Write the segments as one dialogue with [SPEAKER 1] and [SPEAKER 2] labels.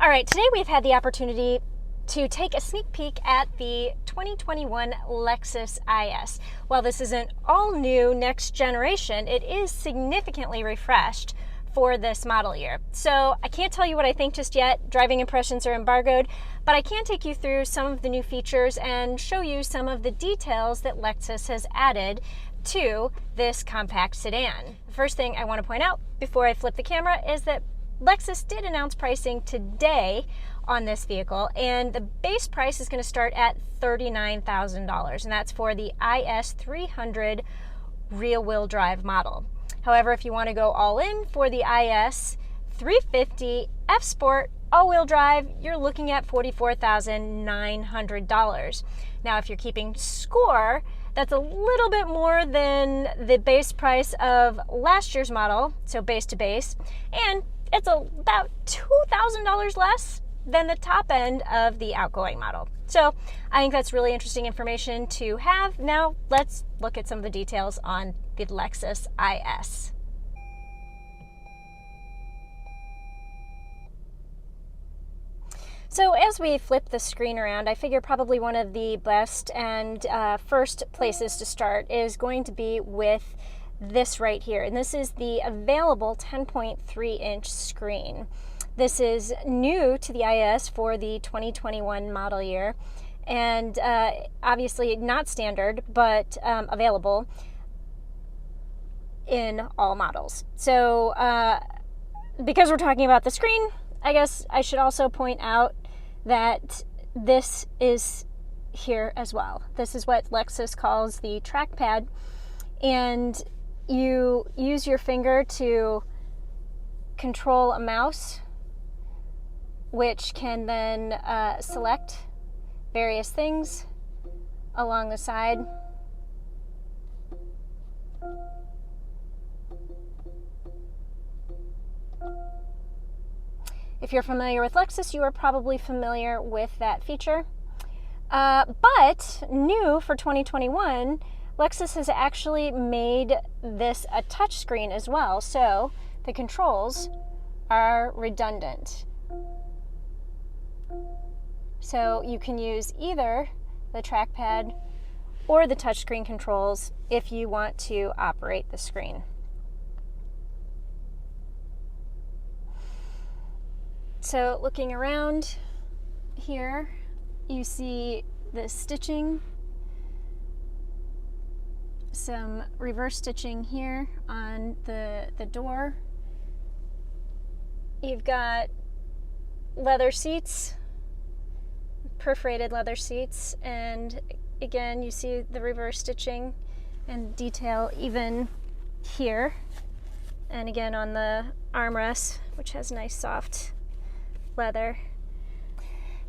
[SPEAKER 1] All right, today we've had the opportunity to take a sneak peek at the 2021 Lexus IS. While this isn't all new next generation, it is significantly refreshed for this model year. So I can't tell you what I think just yet. Driving impressions are embargoed, but I can take you through some of the new features and show you some of the details that Lexus has added to this compact sedan. The first thing I want to point out before I flip the camera is that Lexus did announce pricing today on this vehicle, and the base price is going to start at $39,000, and that's for the IS 300 rear-wheel drive model. However, if you want to go all in for the IS 350 F Sport all-wheel drive, you're looking at $44,900. Now, if you're keeping score, that's a little bit more than the base price of last year's model, so base to base, and it's about $2,000 less than the top end of the outgoing model. So I think that's really interesting information to have. Now let's look at some of the details on the Lexus IS. So as we flip the screen around, I figure probably one of the best and first places to start is going to be with this right here. And this is the available 10.3-inch screen. This is new to the IS for the 2021 model year, and obviously not standard, but available in all models. So because we're talking about the screen, I guess I should also point out that this is here as well. This is what Lexus calls the trackpad, and you use your finger to control a mouse, which can then select various things along the side. If you're familiar with Lexus, you are probably familiar with that feature. But new for 2021, Lexus has actually made this a touchscreen as well, so the controls are redundant. So you can use either the trackpad or the touchscreen controls if you want to operate the screen. So looking around here, you see the stitching, some reverse stitching here on the door. You've got leather seats, perforated leather seats, and again you see the reverse stitching and detail even here, and again on the armrest, which has nice soft leather.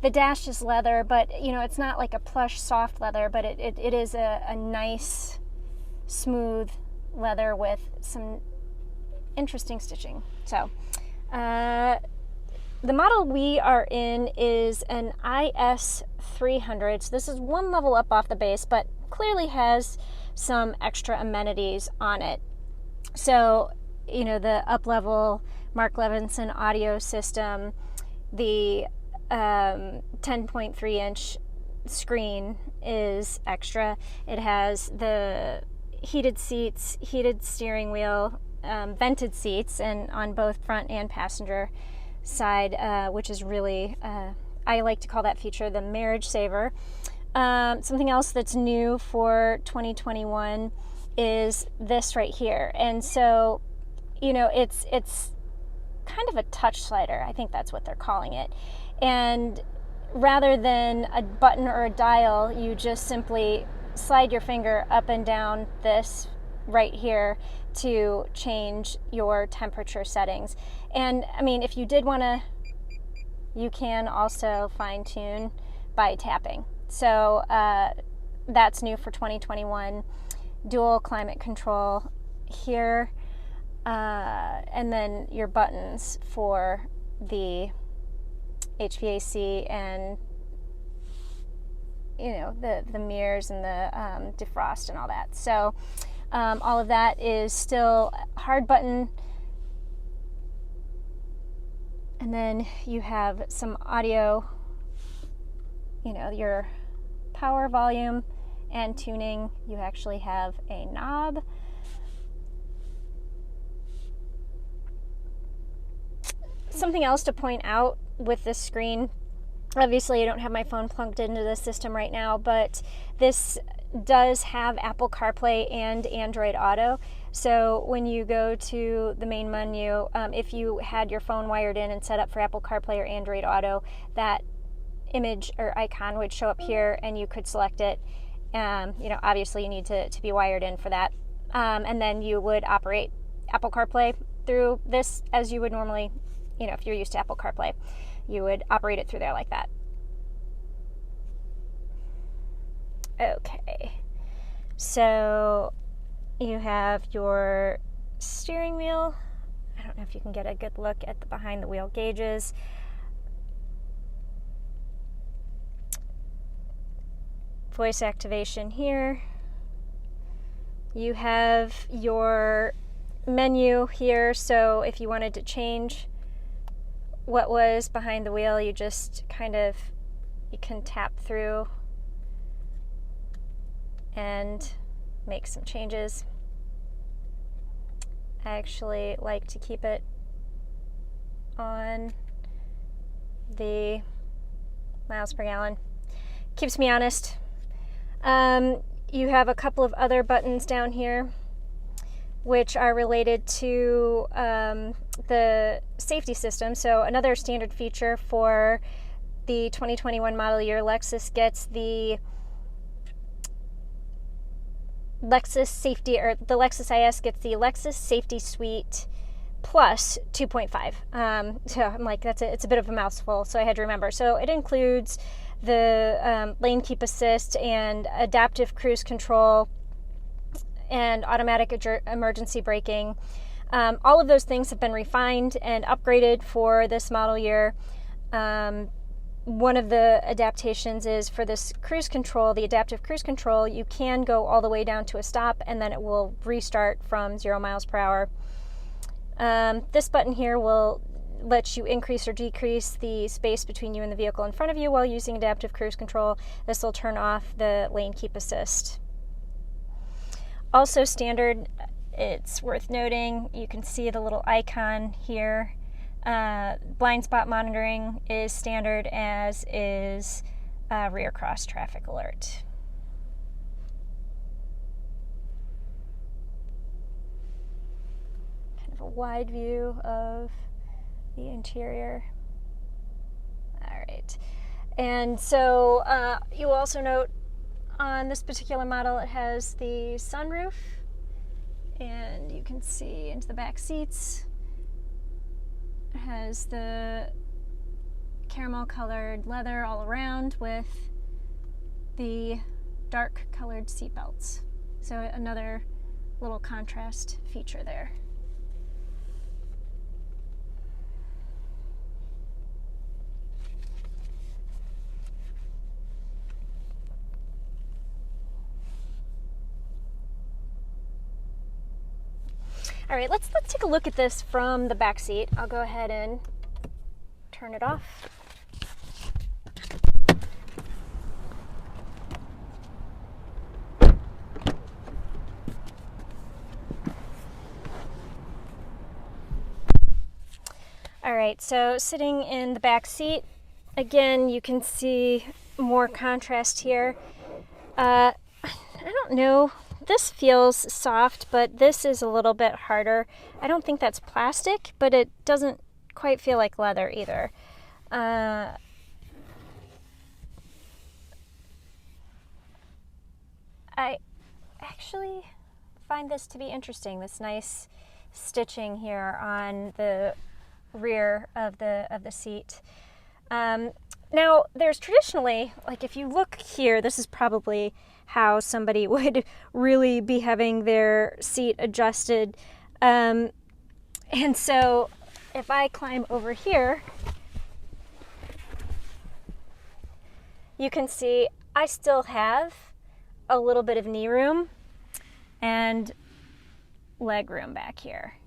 [SPEAKER 1] The dash is leather, but you know, it's not like a plush soft leather, but it is a nice smooth leather with some interesting stitching. So the model we are in is an IS 300. So this is one level up off the base, but clearly has some extra amenities on it. So, you know, the up-level Mark Levinson audio system, the 10.3-inch screen is extra. It has the heated seats, heated steering wheel, vented seats, and on both front and passenger side, which is really, I like to call that feature the marriage saver. Something else that's new for 2021 is this right here. And so, you know, it's kind of a touch slider. I think that's what they're calling it. And rather than a button or a dial, you just simply slide your finger up and down this right here to change your temperature settings. And I mean, if you did want to, you can also fine-tune by tapping. So that's new for 2021. Dual climate control here, and then your buttons for the HVAC and, you know, the mirrors and the defrost and all that. So all of that is still hard button And then you have some audio, you know, your power, volume, and tuning. You actually have a knob. Something else to point out with this screen, obviously I don't have my phone plugged into the system right now, but this does have Apple CarPlay and Android Auto. So when you go to the main menu, if you had your phone wired in and set up for Apple CarPlay or Android Auto, that image or icon would show up here and you could select it. You know, obviously you need to be wired in for that. And then you would operate Apple CarPlay through this as you would normally, you know, if you're used to Apple CarPlay, you would operate it through there like that. Okay, so you have your steering wheel. I don't know if you can get a good look at the behind the wheel gauges. Voice activation here. You have your menu here, so if you wanted to change what was behind the wheel, you just kind of, you can tap through and make some changes. I actually like to keep it on the miles per gallon. Keeps me honest. You have a couple of other buttons down here which are related to the safety system. So another standard feature for the 2021 model year, Lexus gets the Lexus Safety, or the Lexus IS gets the Lexus Safety Suite Plus 2.5. So I'm like, it's a bit of a mouthful, so I had to remember. So it includes the lane keep assist and adaptive cruise control and automatic emergency braking. All of those things have been refined and upgraded for this model year. One of the adaptations is for this cruise control, the adaptive cruise control, you can go all the way down to a stop and then it will restart from 0 miles per hour. This button here will let you increase or decrease the space between you and the vehicle in front of you while using adaptive cruise control. This will turn off the lane keep assist. Also standard, it's worth noting, you can see the little icon here. Blind spot monitoring is standard, as is rear cross traffic alert. Kind of a wide view of the interior. All right, and so you will also note on this particular model it has the sunroof, and you can see into the back seats. It has the caramel colored leather all around with the dark colored seat belts. So another little contrast feature there. All right, let's take a look at this from the back seat. I'll go ahead and turn it off. All right, so sitting in the back seat, again, you can see more contrast here. I don't know. This feels soft, but this is a little bit harder. I don't think that's plastic, but it doesn't quite feel like leather either. I actually find this to be interesting, this nice stitching here on the rear of the seat. Now, there's traditionally, like if you look here, this is probably how somebody would really be having their seat adjusted. And so if I climb over here, you can see I still have a little bit of knee room and leg room back here.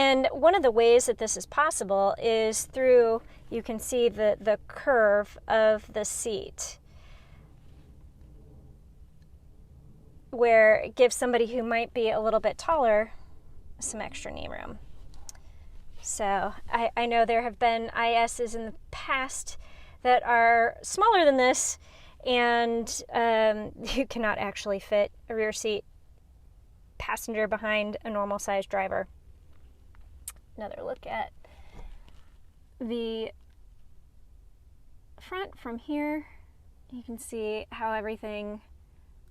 [SPEAKER 1] And one of the ways that this is possible is through, you can see the curve of the seat, where it gives somebody who might be a little bit taller some extra knee room. So I know there have been ISs in the past that are smaller than this, and you cannot actually fit a rear seat passenger behind a normal sized driver. Another look at the front from here. You can see how everything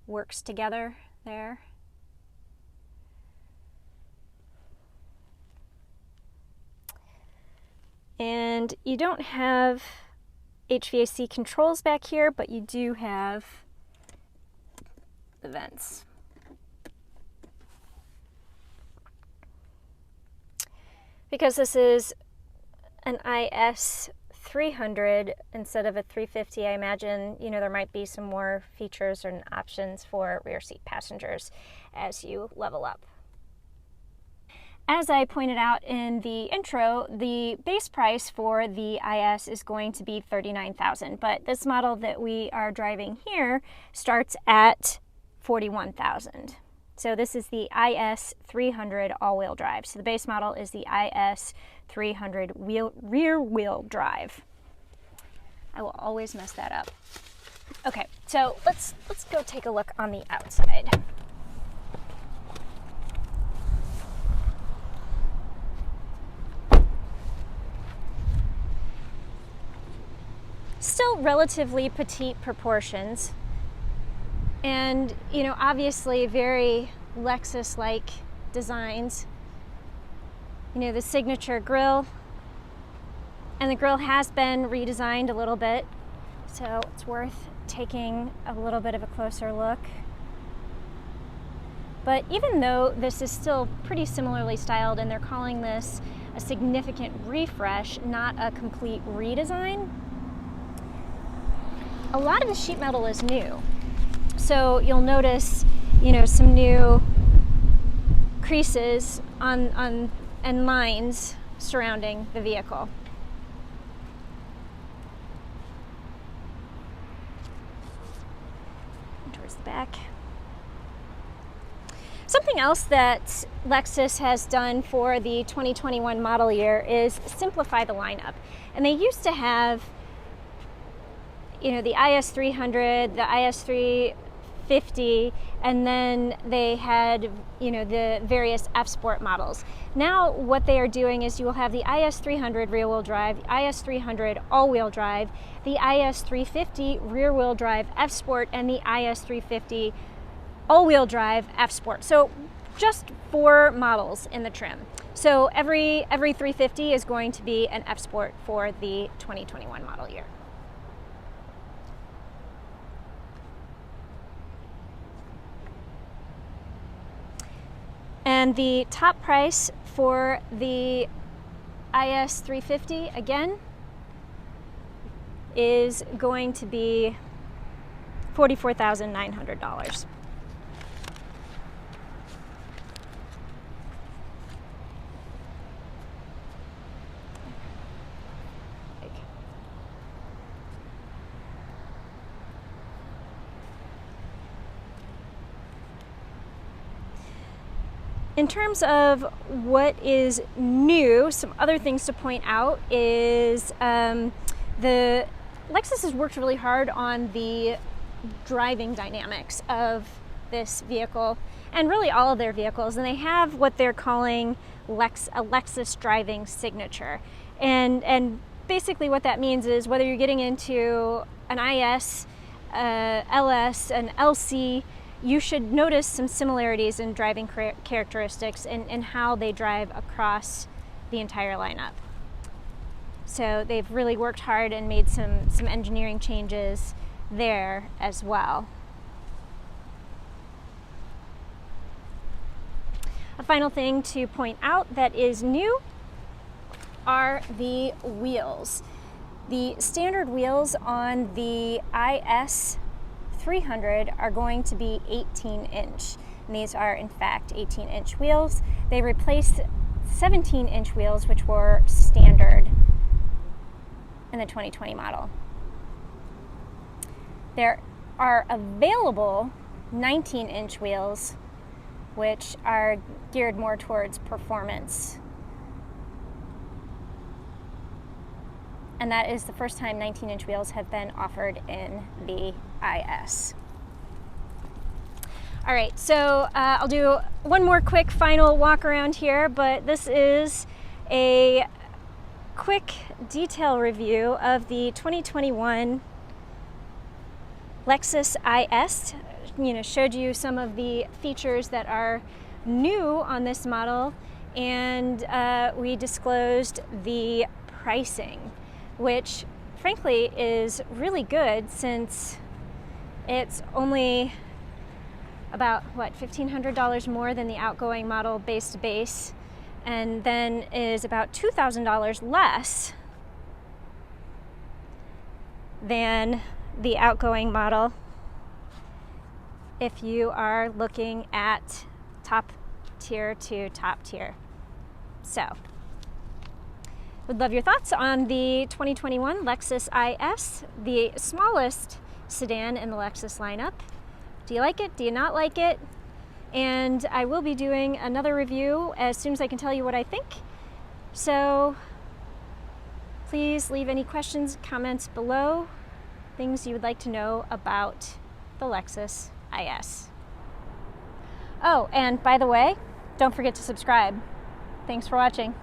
[SPEAKER 1] works together there. And you don't have HVAC controls back here, but you do have the vents. Because this is an IS 300 instead of a 350, I imagine, there might be some more features and options for rear seat passengers as you level up. As I pointed out in the intro, the base price for the IS is going to be $39,000, but this model that we are driving here starts at $41,000. So this is the IS 300 all-wheel drive. So the base model is the IS 300 rear-wheel drive. I will always mess that up. Okay, so let's go take a look on the outside. Still relatively petite proportions. And, obviously very Lexus-like designs. The signature grille. And the grille has been redesigned a little bit, so it's worth taking a little bit of a closer look. But even though this is still pretty similarly styled, and they're calling this a significant refresh, not a complete redesign, a lot of the sheet metal is new. So you'll notice, some new creases on and lines surrounding the vehicle. Towards the back. Something else that Lexus has done for the 2021 model year is simplify the lineup. And they used to have, the IS 300, the IS 350, and then they had, the various F-Sport models. Now what they are doing is you will have the IS 300 rear-wheel drive, IS 300 all-wheel drive, the IS 350 rear-wheel drive F-Sport, and the IS 350 all-wheel drive F-Sport. So just 4 models in the trim. So every 350 is going to be an F-Sport for the 2021 model year. And the top price for the IS 350, again, is going to be $44,900. In terms of what is new, some other things to point out is the Lexus has worked really hard on the driving dynamics of this vehicle and really all of their vehicles, and they have what they're calling a Lexus driving signature. And basically what that means is whether you're getting into an IS, LS, an LC, you should notice some similarities in driving characteristics and how they drive across the entire lineup. So they've really worked hard and made some engineering changes there as well. A final thing to point out that is new are the wheels. The standard wheels on the IS 300 are going to be 18-inch. And these are, in fact, 18-inch wheels. They replace 17-inch wheels, which were standard in the 2020 model. There are available 19-inch wheels, which are geared more towards performance. And that is the first time 19-inch wheels have been offered in the IS. All right, so I'll do one more quick final walk around here, but this is a quick detail review of the 2021 Lexus IS. Showed you some of the features that are new on this model, and we disclosed the pricing, which frankly is really good since it's only about $1,500 more than the outgoing model base to base, and then is about $2,000 less than the outgoing model if you are looking at top tier to top tier. So, would love your thoughts on the 2021 Lexus IS, the smallest sedan in the Lexus lineup. Do you like it? Do you not like it? And I will be doing another review as soon as I can tell you what I think. So please leave any questions, comments below, things you would like to know about the Lexus IS. Oh, and by the way, don't forget to subscribe. Thanks for watching.